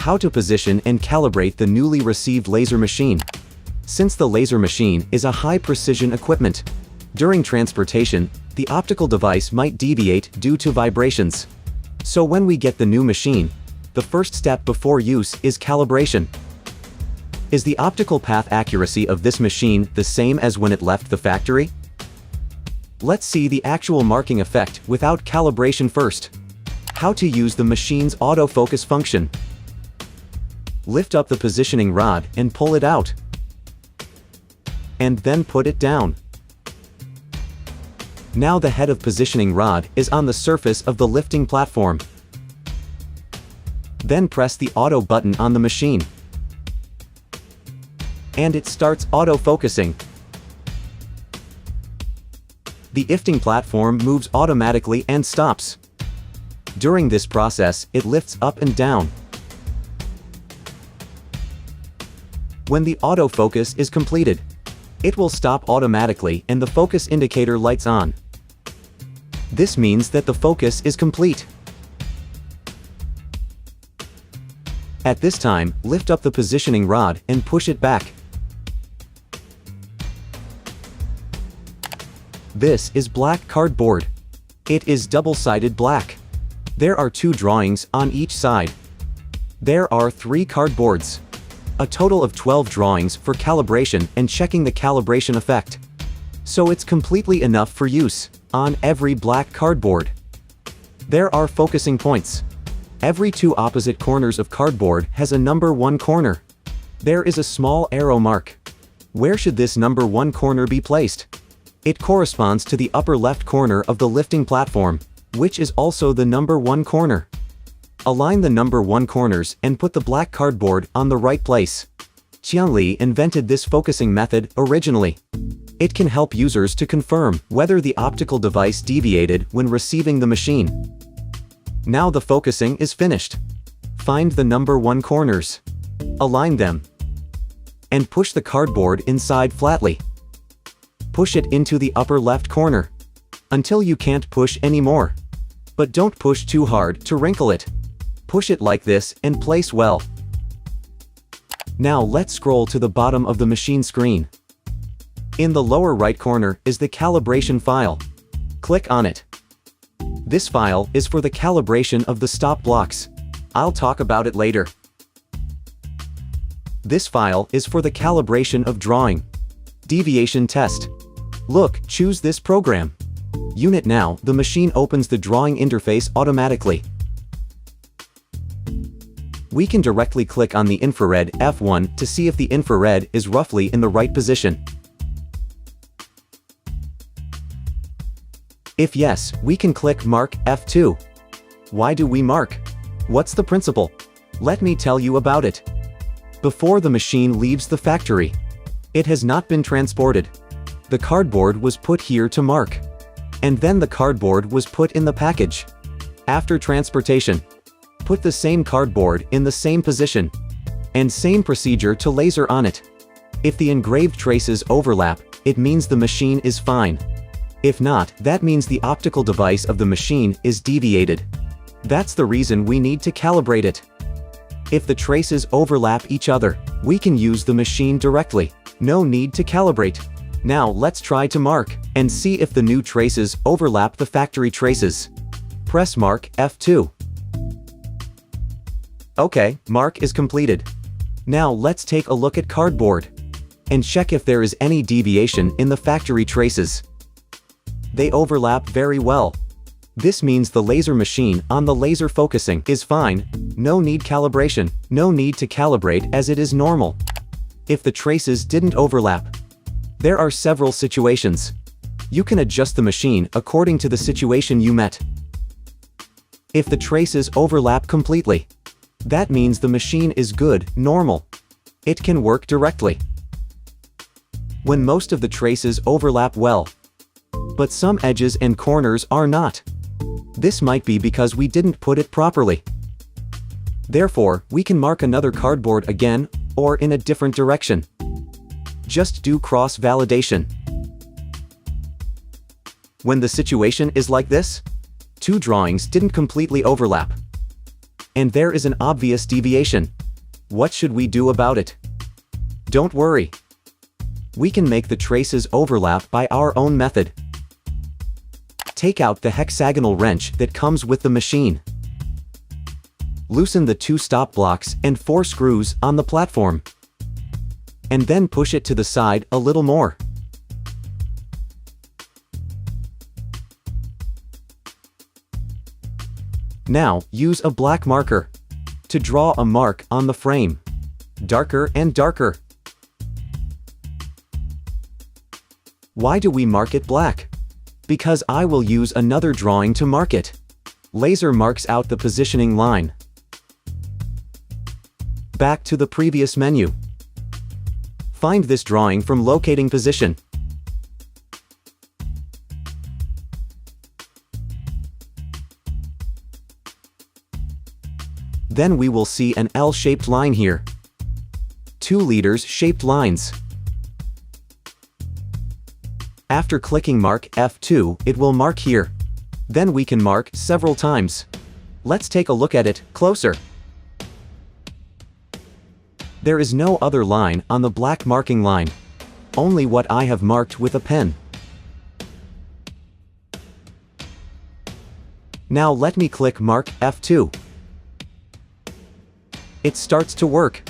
how to position and calibrate the newly received laser machine. Since the laser machine is a high-precision equipment, during transportation, the optical device might deviate due to vibrations. So when we get the new machine, the first step before use is calibration. Is the optical path accuracy of this machine the same as when it left the factory? Let's see the actual marking effect without calibration first. How to use the machine's autofocus function. Lift up the positioning rod and pull it out. And then put it down. Now the head of positioning rod is on the surface of the lifting platform. Then press the auto button on the machine. And it starts auto-focusing. The lifting platform moves automatically and stops. During this process, it lifts up and down. When the autofocus is completed, it will stop automatically and the focus indicator lights on. This means that the focus is complete. At this time, lift up the positioning rod and push it back. This is black cardboard. It is double-sided black. There are 2 drawings on each side. There are 3 cardboards. A total of 12 drawings for calibration and checking the calibration effect. So it's completely enough for use on every black cardboard. There are focusing points. Every 2 opposite corners of cardboard has a number 1 corner. There is a small arrow mark. Where should this number 1 corner be placed? It corresponds to the upper left corner of the lifting platform, which is also the number 1 corner. Align the number 1 corners and put the black cardboard on the right place. QianLi invented this focusing method originally. It can help users to confirm whether the optical device deviated when receiving the machine. Now the focusing is finished. Find the number 1 corners. Align them. And push the cardboard inside flatly. Push it into the upper left corner until you can't push anymore. But don't push too hard to wrinkle it. Push it like this and place well. Now let's scroll to the bottom of the machine screen. In the lower right corner is the calibration file. Click on it. This file is for the calibration of the stop blocks. I'll talk about it later. This file is for the calibration of drawing. Deviation test. Look, choose this program. Unit now, the machine opens the drawing interface automatically. We can directly click on the infrared F1 to see if the infrared is roughly in the right position. If yes, we can click Mark F2. Why do we mark? What's the principle? Let me tell you about it. Before the machine leaves the factory, it has not been transported. The cardboard was put here to mark. And then the cardboard was put in the package. After transportation, put the same cardboard in the same position. And same procedure to laser on it. If the engraved traces overlap, it means the machine is fine. If not, that means the optical device of the machine is deviated. That's the reason we need to calibrate it. If the traces overlap each other, we can use the machine directly. No need to calibrate. Now let's try to mark and see if the new traces overlap the factory traces. Press Mark F2. Okay, mark is completed. Now let's take a look at cardboard and check if there is any deviation in the factory traces. They overlap very well. This means the laser machine on the laser focusing is fine. No need calibration. No need to calibrate as it is normal. If the traces didn't overlap, there are several situations. You can adjust the machine according to the situation you met. If the traces overlap completely, that means the machine is good, normal. It can work directly. When most of the traces overlap well, but some edges and corners are not, this might be because we didn't put it properly. Therefore, we can mark another cardboard again, or in a different direction. Just do cross-validation. When the situation is like this, 2 drawings didn't completely overlap. and there is an obvious deviation. What should we do about it? Don't worry. We can make the traces overlap by our own method. Take out the hexagonal wrench that comes with the machine. Loosen the 2 stop blocks and 4 screws on the platform. And then push it to the side a little more. Now, use a black marker to draw a mark on the frame. Darker and darker. Why do we mark it black? Because I will use another drawing to mark it. Laser marks out the positioning line. Back to the previous menu. Find this drawing from locating position. Then we will see an L-shaped line here. 2 liters shaped lines. After clicking mark F2, it will mark here. Then we can mark several times. Let's take a look at it closer. There is no other line on the black marking line. Only what I have marked with a pen. Now let me click mark F2. It starts to work.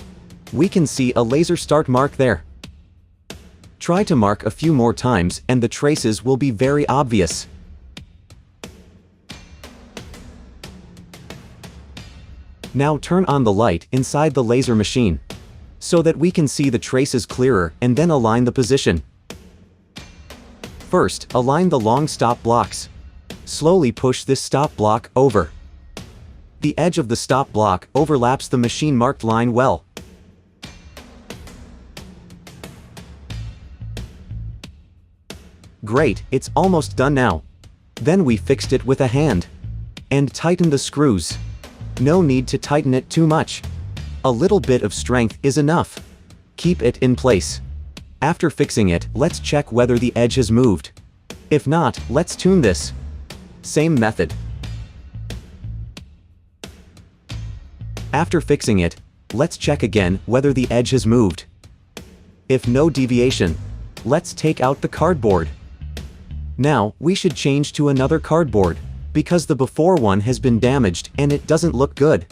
We can see a laser start mark there. Try to mark a few more times and the traces will be very obvious. Now turn on the light inside the laser machine, so that we can see the traces clearer, and then align the position. First, align the long stop blocks. Slowly push this stop block over. The edge of the stop block overlaps the machine-marked line well. Great, it's almost done now. Then we fixed it with a hand. And tighten the screws. No need to tighten it too much. A little bit of strength is enough. Keep it in place. After fixing it, let's check whether the edge has moved. If not, let's tune this. Same method. After fixing it, let's check again whether the edge has moved. If no deviation, let's take out the cardboard. Now, we should change to another cardboard, because the before one has been damaged and it doesn't look good.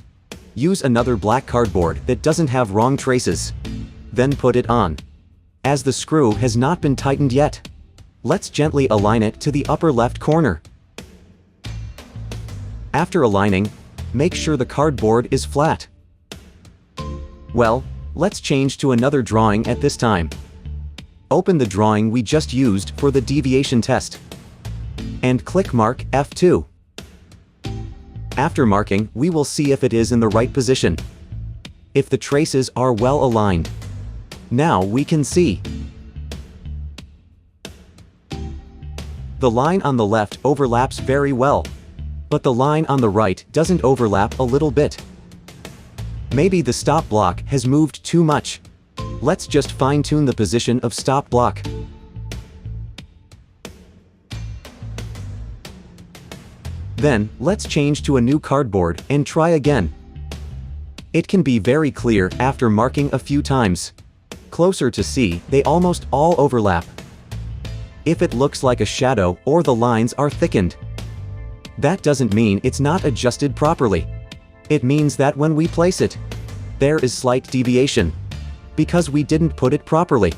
Use another black cardboard that doesn't have wrong traces. Then put it on. As the screw has not been tightened yet, let's gently align it to the upper left corner. After aligning, make sure the cardboard is flat. Well, let's change to another drawing at this time. Open the drawing we just used for the deviation test. And click mark F2. After marking, we will see if it is in the right position. If the traces are well aligned. Now we can see. The line on the left overlaps very well. But the line on the right doesn't overlap a little bit. Maybe the stop block has moved too much. Let's just fine-tune the position of stop block. Then, let's change to a new cardboard and try again. It can be very clear after marking a few times. Closer to see, they almost all overlap. If it looks like a shadow or the lines are thickened, that doesn't mean it's not adjusted properly. It means that when we place it, there is slight deviation, because we didn't put it properly.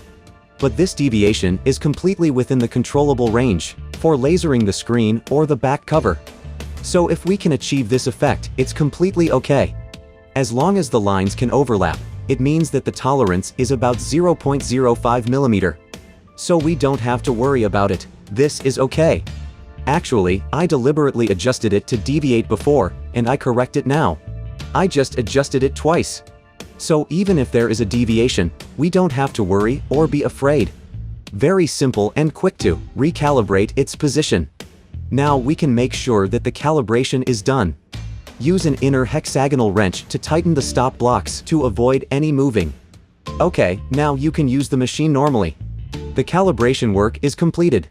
But this deviation is completely within the controllable range for lasering the screen or the back cover. So if we can achieve this effect, it's completely okay. As long as the lines can overlap, it means that the tolerance is about 0.05 mm. So we don't have to worry about it. This is okay. Actually, I deliberately adjusted it to deviate before, and I correct it now. I just adjusted it twice. So even if there is a deviation, we don't have to worry or be afraid. Very simple and quick to recalibrate its position. Now we can make sure that the calibration is done. Use an inner hexagonal wrench to tighten the stop blocks to avoid any moving. Okay, now you can use the machine normally. The calibration work is completed.